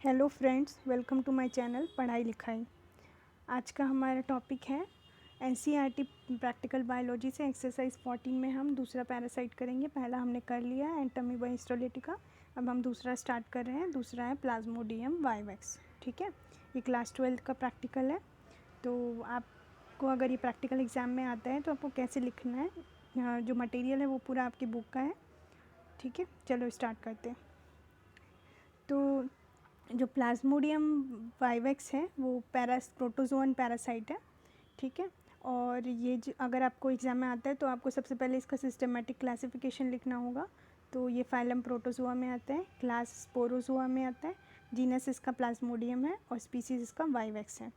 Hello friends, welcome to my channel पढ़ाई लिखाई। आज का हमारा टॉपिक है एनसीईआरटी प्रैक्टिकल बायोलॉजी से एक्सरसाइज 14 में हम दूसरा पैरासाइट करेंगे। पहला हमने कर लिया है एंटमीबा हिस्टोलिटिका, अब हम दूसरा स्टार्ट कर रहे हैं। दूसरा है प्लाज्मोडियम वाइवेक्स। ठीक है, ये क्लास 12 का प्रैक्टिकल है। तो आपको अगर ये प्रैक्टिकल एग्ज़ाम में आता है तो आपको कैसे लिखना है, जो मटेरियल है वो पूरा आपकी बुक का है। ठीक है, चलो स्टार्ट करते हैं। तो जो प्लाज्मोडियम वाइवेक्स है वो प्रोटोजोअन पैरासाइट है। ठीक है, और ये अगर आपको एग्ज़ाम में आता है तो आपको सबसे पहले इसका सिस्टमेटिक क्लासिफिकेशन लिखना होगा। तो ये फाइलम प्रोटोजोआ में आता है, क्लास स्पोरोजोआ में आता है, जीनस इसका प्लाज्मोडियम है और स्पीसीज़ इसका वाइवेक्स है।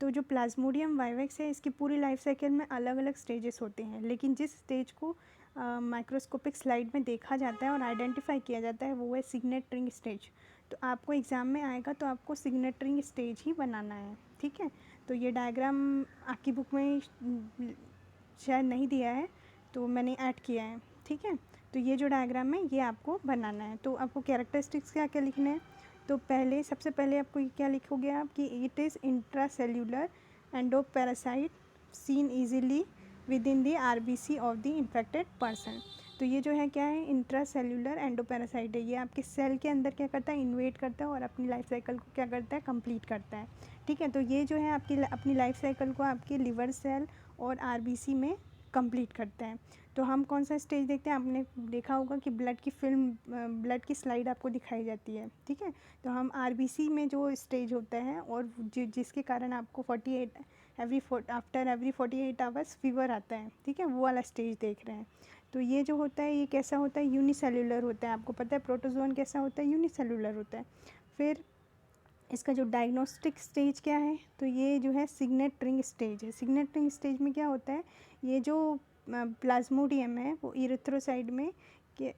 तो जो प्लाज्मोडियम वाइवेक्स है इसकी पूरी लाइफ साइकिल में अलग अलग स्टेजेस होते हैं, लेकिन जिस स्टेज को माइक्रोस्कोपिक स्लाइड में देखा जाता है और आइडेंटिफाई किया जाता है वो है सिग्नेट रिंग स्टेज। तो आपको एग्ज़ाम में आएगा तो आपको सिग्नेट रिंग स्टेज ही बनाना है। ठीक है, तो ये डायग्राम आपकी बुक में शायद नहीं दिया है तो मैंने ऐड किया है। ठीक है, तो ये जो डायग्राम है ये आपको बनाना है। तो आपको कैरेक्टरिस्टिक्स क्या क्या लिखने हैं, तो सबसे पहले आपको क्या लिखोगे आप कि it is intracellular endoparasite seen easily with in the RBC of the infected person. तो ये जो है क्या है, इंट्रासेल्युलर एंडोपैरासाइट है। ये आपके सेल के अंदर क्या करता है, इन्वेट करता है और अपनी लाइफ साइकिल को क्या करता है, कंप्लीट करता है। ठीक है, तो ये जो है आपकी अपनी लाइफ साइकिल को आपके लिवर सेल और आरबीसी में कंप्लीट करता है। तो हम कौन सा स्टेज देखते हैं, आपने देखा होगा कि ब्लड की फिल्म, ब्लड की स्लाइड आपको दिखाई जाती है। ठीक है, तो हम आरबीसी में जो स्टेज होता है और जिसके कारण आपको आफ्टर एवरी 48 आवर्स फीवर आता है। ठीक है, वो वाला स्टेज देख रहे हैं। तो ये जो होता है ये कैसा होता है, यूनिसेल्युलर होता है। आपको पता है प्रोटोजोन कैसा होता है, यूनिसेल्युलर होता है। फिर इसका जो डायग्नोस्टिक स्टेज क्या है, तो ये जो है सिग्नेट रिंग स्टेज है। सिग्नेट रिंग स्टेज में क्या होता है, ये जो प्लाज्मोडियम है वो इरिथ्रोसाइट में कि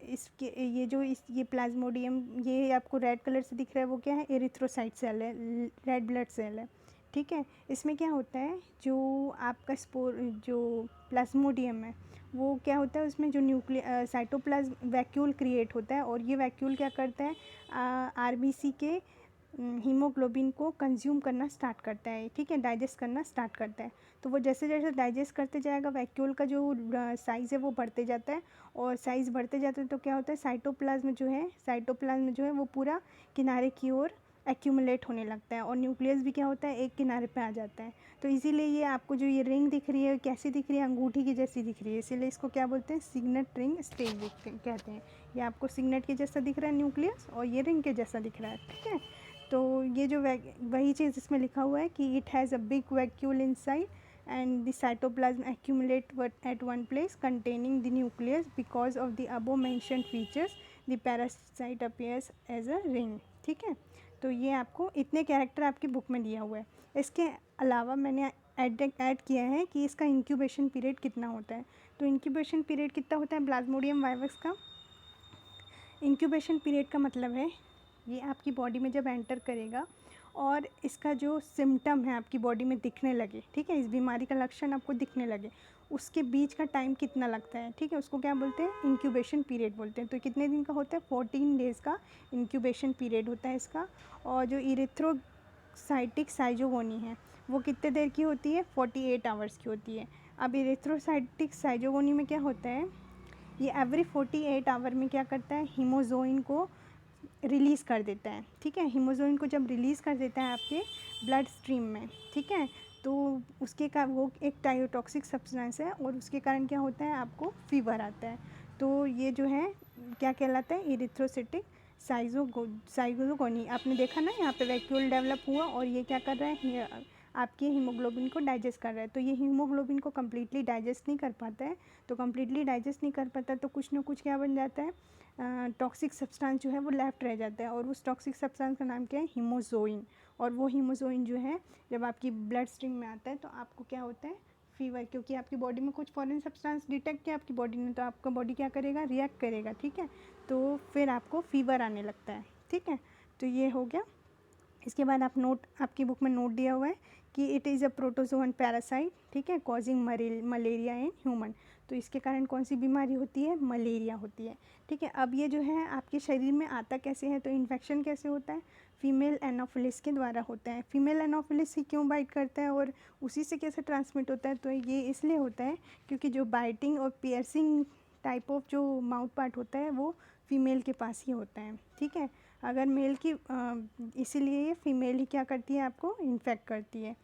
ये प्लाज्मोडियम, ये आपको रेड कलर से दिख रहा है, वो क्या है, इरिथ्रोसाइट सेल है, रेड ब्लड सेल है। ठीक है, इसमें क्या होता है, जो आपका जो प्लाज्मोडियम है वो क्या होता है, उसमें जो साइटोप्लाज्म वैक्यूल क्रिएट होता है और ये वैक्यूल क्या करता है, आरबीसी के हीमोग्लोबिन को कंज्यूम करना स्टार्ट करता है। ठीक है, डाइजेस्ट करना स्टार्ट करता है। तो वो जैसे जैसे डाइजेस्ट करते जाएगा वैक्यूल का जो साइज़ है वो बढ़ते जाता है, और साइज़ बढ़ते जाता है तो क्या होता है, साइटोप्लाज्म जो है वो पूरा किनारे की ओर एक्यूमुलेट होने लगता है और न्यूक्लियस भी क्या होता है, एक किनारे पे आ जाता है। तो इसीलिए ये आपको जो ये रिंग दिख रही है कैसी दिख रही है, अंगूठी की जैसी दिख रही है, इसीलिए इसको क्या बोलते हैं, सिग्नेट रिंग स्टेज कहते हैं। ये आपको सिग्नेट के जैसा दिख रहा है न्यूक्लियस, और ये रिंग के जैसा दिख रहा है। ठीक है, तो ये जो वही चीज़ इसमें लिखा हुआ है कि it has a big vacuole inside and the cytoplasm accumulate at one place containing the nucleus because of the above mentioned features the parasite appears as a ring। ठीक है, तो ये आपको इतने कैरेक्टर आपकी बुक में दिया हुआ है। इसके अलावा मैंने ऐड किया है कि इसका इंक्यूबेशन पीरियड कितना होता है। तो इंक्यूबेशन पीरियड कितना होता है प्लाज्मोडियम वाइवेक्स का, इंक्यूबेशन पीरियड का मतलब है ये आपकी बॉडी में जब एंटर करेगा और इसका जो सिम्टम है आपकी बॉडी में दिखने लगे, ठीक है, इस बीमारी का लक्षण आपको दिखने लगे, उसके बीच का टाइम कितना लगता है। ठीक है, उसको क्या बोलते हैं, इंक्यूबेशन पीरियड बोलते हैं। तो कितने दिन का होता है, 14 डेज़ का इंक्यूबेशन पीरियड होता है इसका। और जो इरिथ्रोसाइटिक साइजोगोनी है वो कितने देर की होती है, 48 आवर्स की होती है। अब इरिथ्रोसाइटिक साइजोगोनी में क्या होता है, ये एवरी 48 आवर में क्या करता है, हीमोजोइन को रिलीज़ कर देता है। ठीक है, हीमोजोइन को जब रिलीज़ कर देता है आपके ब्लड स्ट्रीम में, ठीक है, तो उसके का वो एक टायोटॉक्सिक सब्सटेंस है और उसके कारण क्या होता है, आपको फीवर आता है। तो ये जो है क्या कहलाता है, इरिथ्रोसिटिक साइजोगोनी। आपने देखा ना, यहाँ पे वैक्यूल डेवलप हुआ और ये क्या कर रहा है, ये आपके हीमोग्लोबिन को डाइजेस्ट कर रहा है। तो ये हीमोग्लोबिन को कम्प्लीटली डाइजेस्ट नहीं कर पाता है, तो कम्प्लीटली डाइजेस्ट नहीं कर पाता तो कुछ ना कुछ क्या बन जाता है, टॉक्सिक सब्सटेंस जो है वो लेफ्ट रह जाता है, और उस टॉक्सिक सब्सटेंस का नाम क्या है, हीमोजोइन। और वो हीमोजोइन जो है जब आपकी ब्लड स्ट्रीम में आता है तो आपको क्या होता है, फीवर, क्योंकि आपकी बॉडी में कुछ फॉरेन सब्सटेंस डिटेक्ट किया आपकी बॉडी ने, तो आपका बॉडी क्या करेगा, रिएक्ट करेगा। ठीक है, तो फिर आपको फीवर आने लगता है। ठीक है, तो ये हो गया इसके बाद आप नोट, आपकी बुक में नोट दिया हुआ है कि it is a protozoan parasite, ठीक है, कॉजिंग मलेरिया इन ह्यूमन। तो इसके कारण कौन सी बीमारी होती है? मलेरिया होती है, ठीक है। अब ये जो है आपके शरीर में आता कैसे है, तो इन्फेक्शन कैसे होता है? फीमेल एनोफिलिस के द्वारा होता है। फीमेल एनोफिलिस ही क्यों बाइट करता है और उसी से कैसे ट्रांसमिट होता है? तो ये इसलिए होता है क्योंकि जो बाइटिंग और पियर्सिंग टाइप ऑफ जो माउथ पार्ट होता है वो फीमेल के पास ही होता है, ठीक है। अगर मेल की इसीलिए ये फीमेल ही क्या करती है, आपको इन्फेक्ट करती है।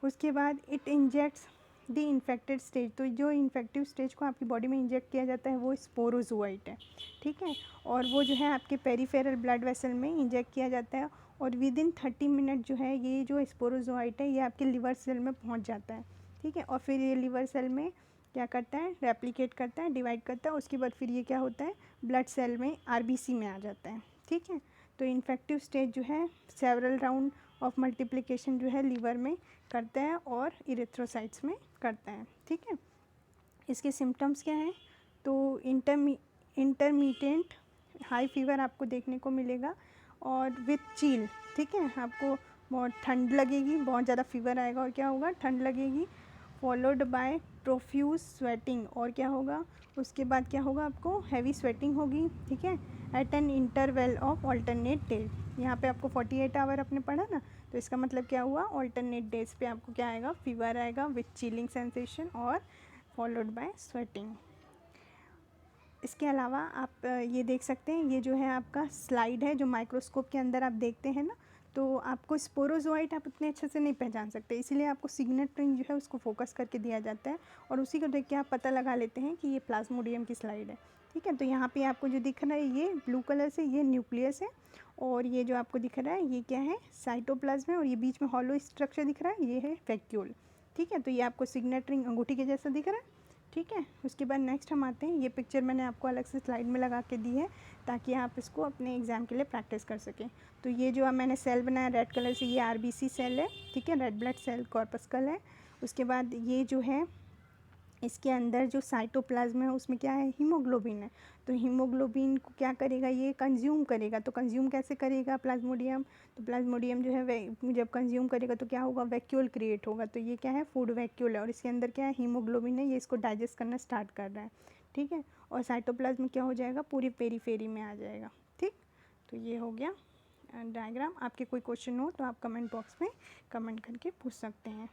उसके बाद it injects the infected stage, तो जो इन्फेक्टिव स्टेज को आपकी बॉडी में इंजेक्ट किया जाता है वो स्पोरोजोआइट है, ठीक है। और वो जो है आपके पेरिफेरल ब्लड वेसल में इंजेक्ट किया जाता है और विद इन 30 मिनट जो है ये जो स्पोरोजोआइट है ये आपके लिवर सेल में पहुंच जाता है, ठीक है। और फिर ये लिवर सेल में क्या करता है? रेप्लिकेट करता है, डिवाइड करता है। उसके बाद फिर ये क्या होता है? ब्लड सेल में आरबीसी में आ जाता है, ठीक है। तो इन्फेक्टिव स्टेज जो है सेवरल राउंड ऑफ मल्टीप्लिकेशन जो है लीवर में करता है और इरेथ्रोसाइट्स में करता है, ठीक है। इसके सिम्टम्स क्या हैं? तो इंटरमीडिएट हाई फीवर आपको देखने को मिलेगा और विथ चील, ठीक है। आपको बहुत ठंड लगेगी, बहुत ज़्यादा फीवर आएगा और क्या होगा? ठंड लगेगी, फॉलोड बाय प्रोफ्यूज स्वेटिंग, और क्या होगा? उसके बाद क्या होगा? आपको हैवी स्वेटिंग होगी, ठीक है, at an interval of alternate day. यहाँ पे आपको 48 आवर आपने पढ़ा ना, तो इसका मतलब क्या हुआ? ऑल्टरनेट डेज पे आपको क्या आएगा? फीवर आएगा विथ चिलिंग सेंसेशन और फॉलोड बाय स्वेटिंग। इसके अलावा आप ये देख सकते हैं, ये जो है आपका स्लाइड है जो माइक्रोस्कोप के अंदर आप देखते हैं ना, तो आपको स्पोरोजोआइट आप उतने अच्छे से नहीं पहचान सकते, इसीलिए आपको सिग्नेट रिंग जो है उसको फोकस करके दिया जाता है और उसी को देख के आप पता लगा लेते हैं कि ये प्लाज्मोडियम की स्लाइड है, ठीक है। तो यहाँ पे आपको जो दिख रहा है ये ब्लू कलर से ये न्यूक्लियस है और ये जो आपको दिख रहा है ये क्या है? साइटोप्लाज्म है और ये बीच में हॉलो स्ट्रक्चर दिख रहा है ये है वैक्यूल, ठीक है। तो ये आपको सिग्नेट रिंग अंगूठी के जैसा दिख रहा है, ठीक है। उसके बाद नेक्स्ट हम आते हैं, ये पिक्चर मैंने आपको अलग से स्लाइड में लगा के दी है ताकि आप इसको अपने एग्ज़ाम के लिए प्रैक्टिस कर सकें। तो ये जो मैंने सेल बनाया रेड कलर से ये आरबीसी सेल है, ठीक है, रेड ब्लड सेल कॉर्पस्कल है। उसके बाद ये जो है इसके अंदर जो साइटोप्लाज्म है उसमें क्या है? हीमोग्लोबिन है। तो हीमोग्लोबिन को क्या करेगा? ये कंज्यूम करेगा। तो कंज्यूम कैसे करेगा प्लाज्मोडियम? तो प्लाज्मोडियम जो है जब कंज्यूम करेगा तो क्या होगा? वैक्यूल क्रिएट होगा। तो ये क्या है? फूड वैक्यूल है और इसके अंदर क्या है? हीमोग्लोबिन है, ये इसको डाइजेस्ट करना स्टार्ट कर रहा है, ठीक है। और साइटोप्लाज्म क्या हो जाएगा? पूरी पेरीफेरी में आ जाएगा, ठीक। तो ये हो गया डायग्राम। आपके कोई क्वेश्चन हो तो आप कमेंट बॉक्स में कमेंट करके पूछ सकते हैं।